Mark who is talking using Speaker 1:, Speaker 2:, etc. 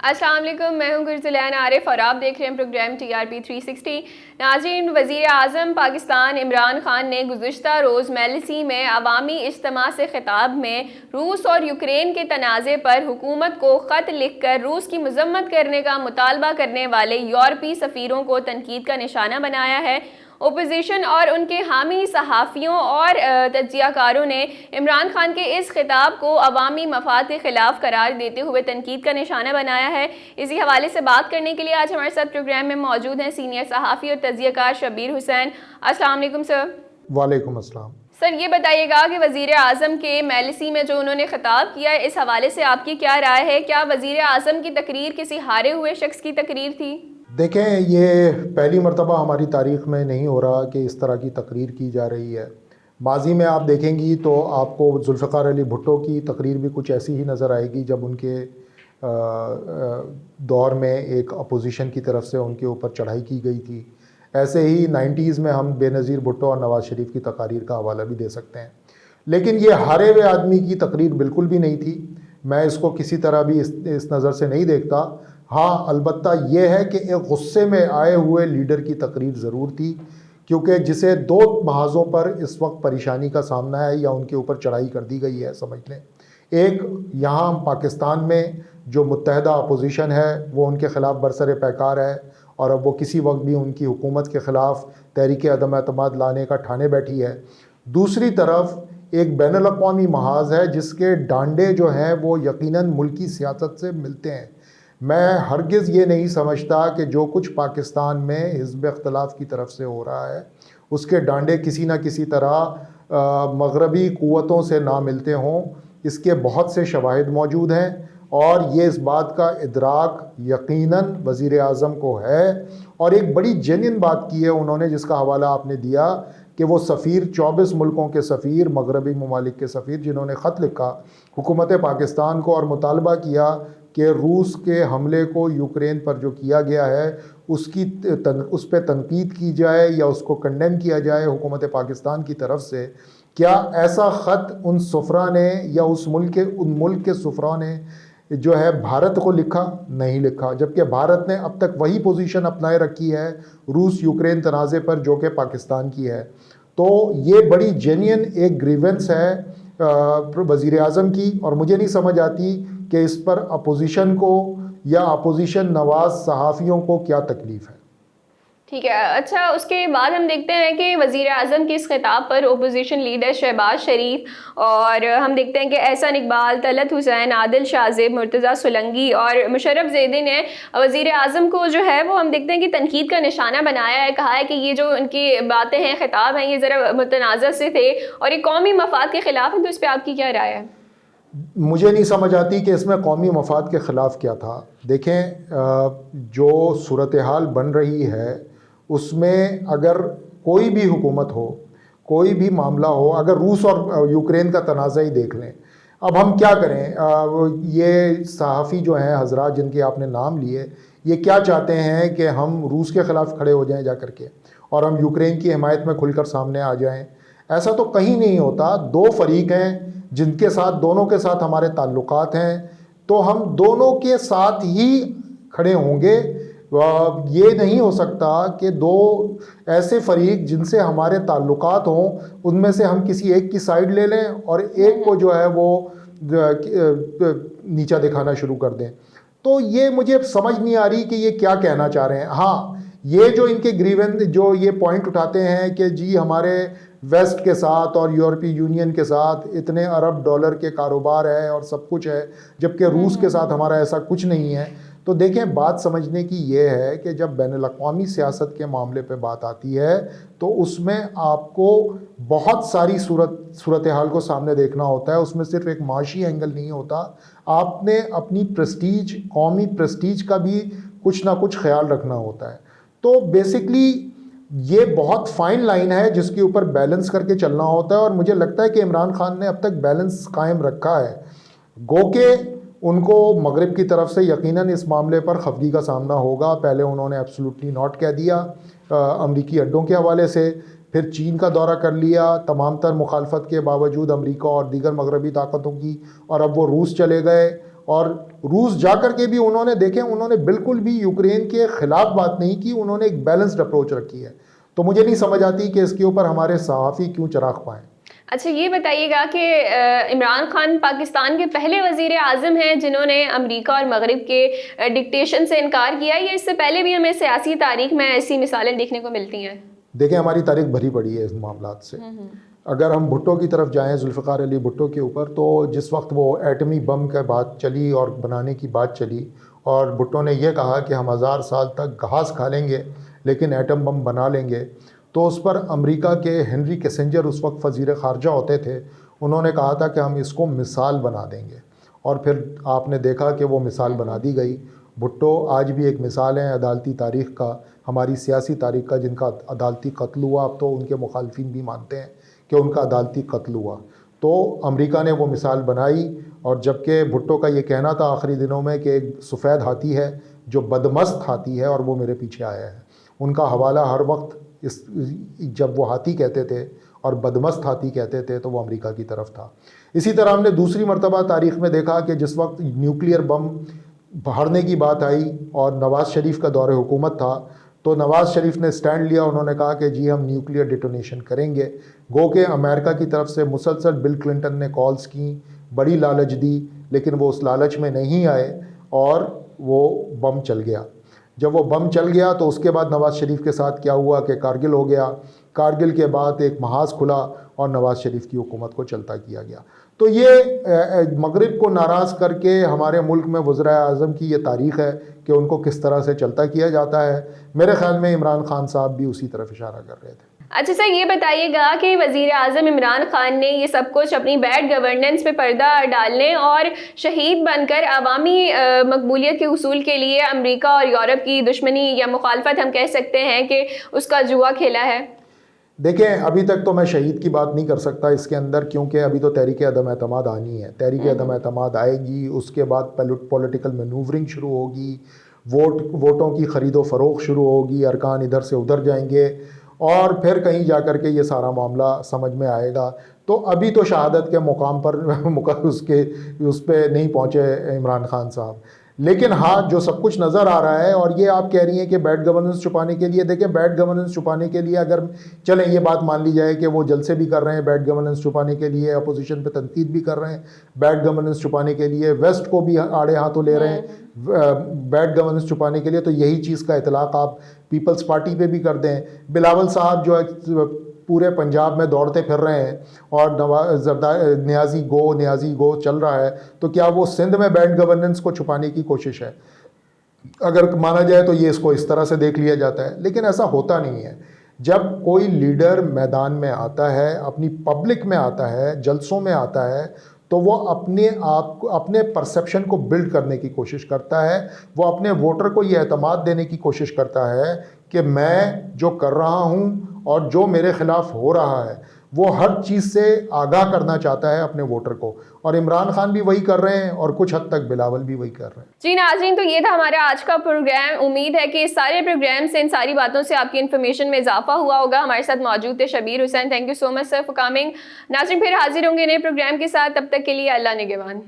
Speaker 1: السلام علیکم، میں ہوں گرزلین عارف اور آپ دیکھ رہے ہیں پروگرام TRP 360۔ ناظرین، وزیر اعظم پاکستان عمران خان نے گزشتہ روز میلسی میں عوامی اجتماع سے خطاب میں روس اور یوکرین کے تنازع پر حکومت کو خط لکھ کر روس کی مذمت کرنے کا مطالبہ کرنے والے یورپی سفیروں کو تنقید کا نشانہ بنایا ہے۔ اپوزیشن اور ان کے حامی صحافیوں اور تجزیہ کاروں نے عمران خان کے اس خطاب کو عوامی مفاد کے خلاف قرار دیتے ہوئے تنقید کا نشانہ بنایا ہے۔ اسی حوالے سے بات کرنے کے لیے آج ہمارے ساتھ پروگرام میں موجود ہیں سینئر صحافی اور تجزیہ کار شبیر حسین۔ السلام علیکم سر۔
Speaker 2: وعلیکم السلام۔
Speaker 1: سر، یہ بتائیے گا کہ وزیر اعظم کے میلسی میں جو انہوں نے خطاب کیا ہے، اس حوالے سے آپ کی کیا رائے ہے؟ کیا وزیر اعظم کی تقریر کسی ہارے ہوئے شخص کی تقریر تھی؟
Speaker 2: دیکھیں، یہ پہلی مرتبہ ہماری تاریخ میں نہیں ہو رہا کہ اس طرح کی تقریر کی جا رہی ہے۔ ماضی میں آپ دیکھیں گی تو آپ کو ذوالفقار علی بھٹو کی تقریر بھی کچھ ایسی ہی نظر آئے گی، جب ان کے دور میں ایک اپوزیشن کی طرف سے ان کے اوپر چڑھائی کی گئی تھی۔ ایسے ہی 90s میں ہم بے نظیر بھٹو اور نواز شریف کی تقاریر کا حوالہ بھی دے سکتے ہیں۔ لیکن یہ ہارے ہوئے آدمی کی تقریر بالکل بھی نہیں تھی۔ میں اس کو کسی طرح بھی اس نظر سے نہیں دیکھتا۔ ہاں، البتہ یہ ہے کہ ایک غصے میں آئے ہوئے لیڈر کی تقریر ضرور تھی، کیونکہ جسے دو محاذوں پر اس وقت پریشانی کا سامنا ہے یا ان کے اوپر چڑھائی کر دی گئی ہے، سمجھ لیں۔ ایک، یہاں پاکستان میں جو متحدہ اپوزیشن ہے وہ ان کے خلاف برسر پیکار ہے، اور اب وہ کسی وقت بھی ان کی حکومت کے خلاف تحریک عدم اعتماد لانے کا ٹھانے بیٹھی ہے۔ دوسری طرف ایک بین الاقوامی محاذ ہے جس کے ڈانڈے جو ہیں وہ یقیناً ملکی سیاست سے ملتے ہیں۔ میں ہرگز یہ نہیں سمجھتا کہ جو کچھ پاکستان میں حزب اختلاف کی طرف سے ہو رہا ہے اس کے ڈانڈے کسی نہ کسی طرح مغربی قوتوں سے نہ ملتے ہوں۔ اس کے بہت سے شواہد موجود ہیں، اور یہ اس بات کا ادراک یقیناً وزیر اعظم کو ہے۔ اور ایک بڑی جینین بات کی ہے انہوں نے، جس کا حوالہ آپ نے دیا، کہ وہ سفیر 24 ملکوں کے سفیر، مغربی ممالک کے سفیر، جنہوں نے خط لکھا حکومت پاکستان کو اور مطالبہ کیا کہ روس کے حملے کو یوکرین پر جو کیا گیا ہے اس پہ تنقید کی جائے یا اس کو کنڈیم کیا جائے حکومت پاکستان کی طرف سے۔ کیا ایسا خط ان سفراء نے یا ان ملک کے سفراء نے جو ہے بھارت کو لکھا؟ نہیں لکھا، جبکہ بھارت نے اب تک وہی پوزیشن اپنائے رکھی ہے روس یوکرین تنازع پر جو کہ پاکستان کی ہے۔ تو یہ بڑی جینین ایک گریونس ہے وزیر اعظم کی، اور مجھے نہیں سمجھ آتی کہ اس پر اپوزیشن کو یا اپوزیشن نواز صحافیوں کو کیا تکلیف ہے۔
Speaker 1: ٹھیک ہے، اچھا، اس کے بعد ہم دیکھتے ہیں کہ وزیر اعظم کے اس خطاب پر اپوزیشن لیڈر شہباز شریف اور ہم دیکھتے ہیں کہ احسن اقبال، طلعت حسین، عادل شاہ زیب، مرتضیٰ سولنگی اور مشرف زیدی نے وزیر اعظم کو جو ہے وہ ہم دیکھتے ہیں کہ تنقید کا نشانہ بنایا ہے، کہا ہے کہ یہ جو ان کی باتیں ہیں، خطاب ہیں، یہ ذرا متنازع سے تھے اور یہ قومی مفاد کے خلاف ہیں۔ تو اس پہ آپ کی کیا رائے ہے؟
Speaker 2: مجھے نہیں سمجھ آتی کہ اس میں قومی مفاد کے خلاف کیا تھا۔ دیکھیں، جو صورتحال بن رہی ہے اس میں اگر کوئی بھی حکومت ہو، کوئی بھی معاملہ ہو، اگر روس اور یوکرین کا تنازع ہی دیکھ لیں، اب ہم کیا کریں؟ یہ صحافی جو ہیں حضرات جن کے آپ نے نام لیے، یہ کیا چاہتے ہیں کہ ہم روس کے خلاف کھڑے ہو جائیں جا کر کے، اور ہم یوکرین کی حمایت میں کھل کر سامنے آ جائیں؟ ایسا تو کہیں نہیں ہوتا۔ دو فریق ہیں جن کے ساتھ، دونوں کے ساتھ ہمارے تعلقات ہیں، تو ہم دونوں کے ساتھ ہی کھڑے ہوں گے۔ یہ نہیں ہو سکتا کہ دو ایسے فریق جن سے ہمارے تعلقات ہوں ان میں سے ہم کسی ایک کی سائیڈ لے لیں اور ایک کو جو ہے وہ نیچا دکھانا شروع کر دیں۔ تو یہ مجھے سمجھ نہیں آ رہی کہ یہ کیا کہنا چاہ رہے ہیں۔ ہاں، یہ جو ان کے جو یہ پوائنٹ اٹھاتے ہیں کہ جی ہمارے ویسٹ کے ساتھ اور یورپی یونین کے ساتھ اتنے ارب ڈالر کے کاروبار ہے اور سب کچھ ہے، جبکہ روس کے ساتھ ہمارا ایسا کچھ نہیں ہے۔ تو دیکھیں، بات سمجھنے کی یہ ہے کہ جب بین الاقوامی سیاست کے معاملے پہ بات آتی ہے تو اس میں آپ کو بہت ساری صورتحال کو سامنے دیکھنا ہوتا ہے۔ اس میں صرف ایک معاشی اینگل نہیں ہوتا، آپ نے اپنی پریسٹیج، قومی پریسٹیج کا بھی کچھ نہ کچھ خیال رکھنا ہوتا ہے۔ تو بیسکلی یہ بہت فائن لائن ہے جس کے اوپر بیلنس کر کے چلنا ہوتا ہے، اور مجھے لگتا ہے کہ عمران خان نے اب تک بیلنس قائم رکھا ہے۔ گو کہ ان کو مغرب کی طرف سے یقیناً اس معاملے پر خفگی کا سامنا ہوگا۔ پہلے انہوں نے ایبسولوٹلی ناٹ کہہ دیا امریکی اڈوں کے حوالے سے، پھر چین کا دورہ کر لیا تمام تر مخالفت کے باوجود امریکہ اور دیگر مغربی طاقتوں کی، اور اب وہ روس چلے گئے، اور روس جا کر کے بھی انہوں نے دیکھیں انہوں نے بالکل بھی یوکرین کے خلاف بات نہیں کی, انہوں نے ایک بیلنسڈ اپروچ رکھی ہے. تو مجھے نہیں سمجھ آتی کہ اس کے اوپر ہمارے صحافی کیوں چراغ پائیں.
Speaker 1: اچھا یہ بتائیے گا کہ عمران خان پاکستان کے پہلے وزیر اعظم ہیں جنہوں نے امریکہ اور مغرب کے ڈکٹیشن سے انکار کیا, یا اس سے پہلے بھی ہمیں سیاسی تاریخ میں ایسی مثالیں دیکھنے کو ملتی ہیں؟
Speaker 2: دیکھیں ہماری تاریخ بھری پڑی ہے اس معاملات سے. اگر ہم بھٹو کی طرف جائیں, ذوالفقار علی بھٹو کے اوپر, تو جس وقت وہ ایٹمی بم کا بات چلی اور بنانے کی بات چلی اور بھٹو نے یہ کہا کہ ہم 1000 سال تک گھاس کھا لیں گے لیکن ایٹم بم بنا لیں گے, تو اس پر امریکہ کے ہنری کیسنجر اس وقت وزیر خارجہ ہوتے تھے, انہوں نے کہا تھا کہ ہم اس کو مثال بنا دیں گے, اور پھر آپ نے دیکھا کہ وہ مثال بنا دی گئی. بھٹو آج بھی ایک مثال ہے عدالتی تاریخ کا, ہماری سیاسی تاریخ کا, جن کا عدالتی قتل ہوا. اب تو ان کے مخالفین بھی مانتے ہیں کہ ان کا عدالتی قتل ہوا. تو امریکہ نے وہ مثال بنائی, اور جبکہ بھٹو کا یہ کہنا تھا آخری دنوں میں کہ ایک سفید ہاتھی ہے جو بدمست ہاتھی ہے اور وہ میرے پیچھے آیا ہے. ان کا حوالہ ہر وقت جب وہ ہاتھی کہتے تھے اور بدمست ہاتھی کہتے تھے تو وہ امریکہ کی طرف تھا. اسی طرح ہم نے دوسری مرتبہ تاریخ میں دیکھا کہ جس وقت نیوکلیئر بم بھاڑنے کی بات آئی اور نواز شریف کا دور حکومت تھا, تو نواز شریف نے سٹینڈ لیا, انہوں نے کہا کہ جی ہم نیوکلیئر ڈیٹونیشن کریں گے. گو کہ امریکہ کی طرف سے مسلسل بل کلنٹن نے کالز کیں, بڑی لالچ دی, لیکن وہ اس لالچ میں نہیں آئے اور وہ بم چل گیا. جب وہ بم چل گیا تو اس کے بعد نواز شریف کے ساتھ کیا ہوا کہ کارگل ہو گیا, کارگل کے بعد ایک محاذ کھلا اور نواز شریف کی حکومت کو چلتا کیا گیا. تو یہ مغرب کو ناراض کر کے ہمارے ملک میں وزراء اعظم کی یہ تاریخ ہے کہ ان کو کس طرح سے چلتا کیا جاتا ہے. میرے خیال میں عمران خان صاحب بھی اسی طرف اشارہ کر رہے تھے.
Speaker 1: اچھا سر یہ بتائیے گا کہ وزیر اعظم عمران خان نے یہ سب کچھ اپنی بیڈ گورننس پہ پردہ ڈالنے اور شہید بن کر عوامی مقبولیت کے حصول کے لیے امریکہ اور یورپ کی دشمنی یا مخالفت ہم کہہ سکتے ہیں کہ اس کا جوا کھیلا ہے؟
Speaker 2: دیکھیں ابھی تک تو میں شہید کی بات نہیں کر سکتا اس کے اندر, کیونکہ ابھی تو تحریک عدم اعتماد آنی ہے. تحریک عدم اعتماد آئے گی, اس کے بعد پولیٹیکل مینوورنگ شروع ہوگی, ووٹوں کی خرید و فروخت شروع ہوگی, ارکان ادھر سے ادھر جائیں گے اور پھر کہیں جا کر کے یہ سارا معاملہ سمجھ میں آئے گا. تو ابھی تو شہادت کے مقام پر اس پہ نہیں پہنچے عمران خان صاحب. لیکن ہاں جو سب کچھ نظر آ رہا ہے, اور یہ آپ کہہ رہی ہیں کہ بیڈ گورننس چھپانے کے لیے, دیکھیں بیڈ گورننس چھپانے کے لیے اگر چلیں یہ بات مان لی جائے کہ وہ جلسے بھی کر رہے ہیں, بیڈ گورننس چھپانے کے لیے اپوزیشن پہ تنقید بھی کر رہے ہیں, بیڈ گورننس چھپانے کے لیے ویسٹ کو بھی آڑے ہاتھوں لے رہے ہیں, بیڈ گورننس چھپانے کے لیے, تو یہی چیز کا اطلاق آپ پیپلز پارٹی پہ بھی کر دیں. بلاول صاحب جو پورے پنجاب میں دوڑتے پھر رہے ہیں اور نیازی گو چل رہا ہے, تو کیا وہ سندھ میں بیڈ گورننس کو چھپانے کی کوشش ہے؟ اگر مانا جائے تو یہ اس کو اس طرح سے دیکھ لیا جاتا ہے, لیکن ایسا ہوتا نہیں ہے. جب کوئی لیڈر میدان میں آتا ہے, اپنی پبلک میں آتا ہے, جلسوں میں آتا ہے, تو وہ اپنے پرسیپشن کو بلڈ کرنے کی کوشش کرتا ہے, وہ اپنے ووٹر کو یہ اعتماد دینے کی کوشش کرتا ہے کہ میں جو کر رہا ہوں اور جو میرے خلاف ہو رہا ہے وہ ہر چیز سے آگاہ کرنا چاہتا ہے اپنے ووٹر کو, اور عمران خان بھی وہی کر رہے ہیں اور کچھ حد تک بلاول بھی وہی کر رہے ہیں.
Speaker 1: جی ناظرین, تو یہ تھا ہمارا آج کا پروگرام. امید ہے کہ اس سارے پروگرام سے, ان ساری باتوں سے آپ کی انفارمیشن میں اضافہ ہوا ہوگا. ہمارے ساتھ موجود تھے Shabbir Hussain. Thank you so much sir for coming. ناظرین پھر حاضر ہوں گے نئے پروگرام کے ساتھ, تب تک کے لیے اللہ نگہبان.